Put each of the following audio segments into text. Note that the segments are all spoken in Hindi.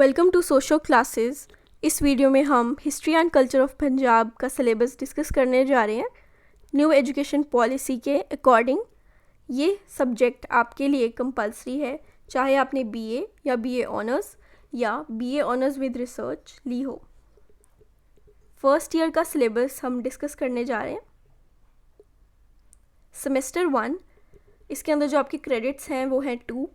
वेलकम टू सोशो क्लासेस। इस वीडियो में हम history and culture of Punjab का सिलेबस डिस्कस करने जा रहे हैं। न्यू एजुकेशन पॉलिसी के अकॉर्डिंग ये सब्जेक्ट आपके लिए कंपलसरी है, चाहे आपने बीए या बीए ऑनर्स या बीए ऑनर्स विद रिसर्च ली हो। फर्स्ट ईयर का सिलेबस हम डिस्कस करने जा रहे हैं। सेमेस्टर 1, इसके अंदर जो आपके क्रेडिट्स हैं वो हैं 2।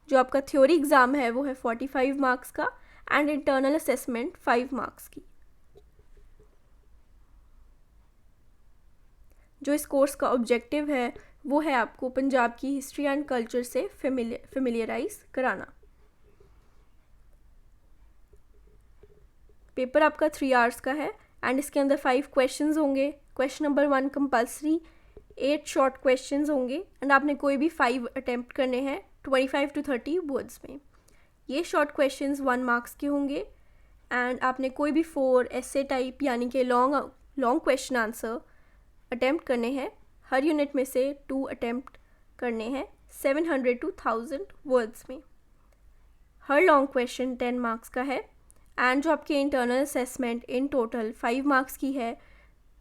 जो आपका थ्योरी एग्ज़ाम है वो है 45 मार्क्स का एंड इंटरनल असेसमेंट 5 मार्क्स की। जो इस कोर्स का ऑब्जेक्टिव है वो है आपको पंजाब की हिस्ट्री एंड कल्चर से फेमिलियराइज कराना। पेपर आपका 3 आवर्स का है एंड इसके अंदर 5 क्वेश्चंस होंगे। Question number 1 compulsory, 8 short questions होंगे एंड आपने कोई भी 5 अटेम्प्ट करने हैं 25 to 30 वर्ड्स में। ये शॉर्ट क्वेश्चंस 1 मार्क्स के होंगे एंड आपने कोई भी 4 ऐसे टाइप यानी कि लॉन्ग क्वेश्चन आंसर अटेम्प्ट करने हैं। हर यूनिट में से 2 अटेम्प्ट करने हैं 700 to 1000 वर्ड्स में। हर लॉन्ग क्वेश्चन 10 मार्क्स का है एंड जो आपके internal assessment in total 5 marks की है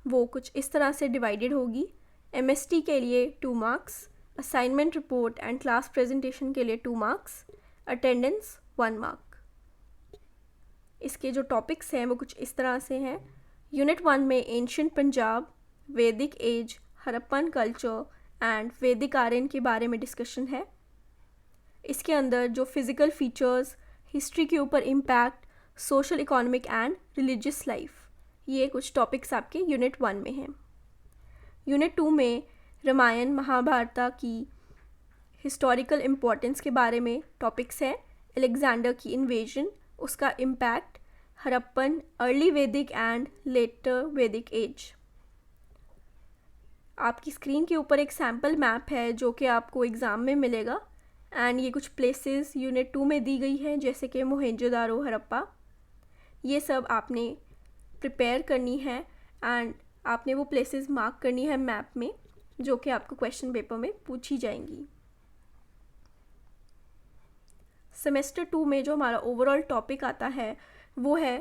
वो कुछ इस तरह से डिवाइडेड होगी। MST के लिए 2 marks, assignment report and class presentation के लिए 2 मार्क्स, अटेंडेंस 1 मार्क। इसके जो टॉपिक्स हैं वो कुछ इस तरह से हैं। यूनिट 1 में एंशिएंट पंजाब, वैदिक एज, हड़प्पन कल्चर एंड वैदिक आर्यन के बारे में डिस्कशन है। इसके अंदर जो फिज़िकल फीचर्स, हिस्ट्री के ऊपर impact, social, economic and religious life, ये कुछ टॉपिक्स आपके यूनिट 1 में हैं। यूनिट 2 में रामायण महाभारत की हिस्टोरिकल इम्पोर्टेंस के बारे में टॉपिक्स हैं। अलेक्जेंडर की इन्वेजन, उसका इम्पैक्ट, हड़प्पन, अर्ली वैदिक एंड लेटर वैदिक एज। आपकी स्क्रीन के ऊपर एक सैम्पल मैप है जो कि आपको एग्ज़ाम में मिलेगा एंड ये कुछ प्लेसेस यूनिट 2 में दी गई हैं जैसे कि मोहनजोदारो, हड़प्पा। ये सब आपने प्रिपेयर करनी है एंड आपने वो प्लेसेस मार्क करनी है मैप में जो कि आपको क्वेश्चन पेपर में पूछी जाएंगी। सेमेस्टर 2 में जो हमारा ओवरऑल टॉपिक आता है वो है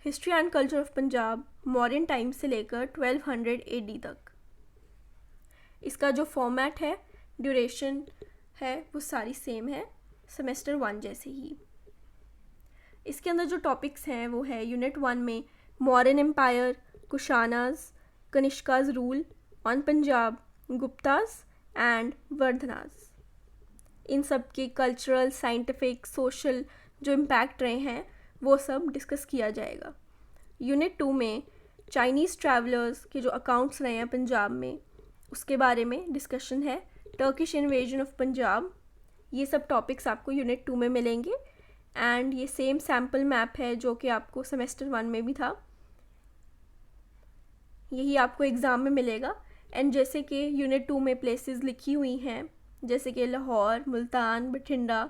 history and culture of Punjab modern time से लेकर 1200 AD तक। इसका जो फॉर्मेट है, ड्यूरेशन है, वो सारी सेम है सेमेस्टर 1 जैसे ही। इसके अंदर जो टॉपिक्स हैं वो है यूनिट 1 में modern empire, Kushanas, Kanishka's rule on Punjab, Guptas and Vardhanas. इन सब के कल्चरल, साइंटिफिक, सोशल जो इम्पैक्ट रहे हैं वो सब डिस्कस किया जाएगा। यूनिट 2 में चाइनीज़ ट्रैवलर्स के जो अकाउंट्स रहे हैं पंजाब में उसके बारे में डिस्कशन है। टर्किश इन्वेजन ऑफ पंजाब, ये सब टॉपिक्स आपको यूनिट 2 में मिलेंगे एंड ये सेम सैम्पल मैप है जो कि आपको सेमेस्टर 1 में भी था, यही आपको एग्ज़ाम में मिलेगा। एंड जैसे कि यूनिट 2 में प्लेसेस लिखी हुई हैं जैसे कि लाहौर, मुल्तान, बठिंडा,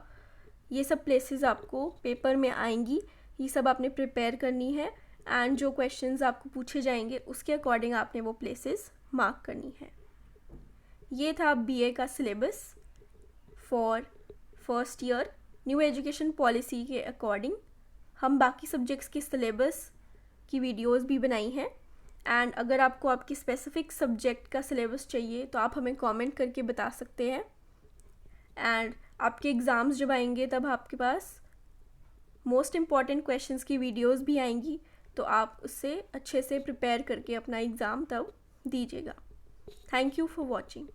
ये सब प्लेसेस आपको पेपर में आएंगी। ये सब आपने प्रिपेयर करनी है एंड जो क्वेश्चंस आपको पूछे जाएंगे उसके अकॉर्डिंग आपने वो प्लेसेस मार्क करनी है। ये था BA का syllabus for first year new education policy के अकॉर्डिंग। हम बाकी सब्जेक्ट्स के सिलेबस की वीडियोस भी बनाई हैं एंड अगर आपको आपकी स्पेसिफिक सब्जेक्ट का सिलेबस चाहिए तो आप हमें कमेंट करके बता सकते हैं एंड आपके एग्ज़ाम्स जब आएंगे तब आपके पास मोस्ट इम्पॉर्टेंट क्वेश्चंस की वीडियोस भी आएंगी, तो आप उससे अच्छे से प्रिपेयर करके अपना एग्ज़ाम तब दीजिएगा। Thank you for watching.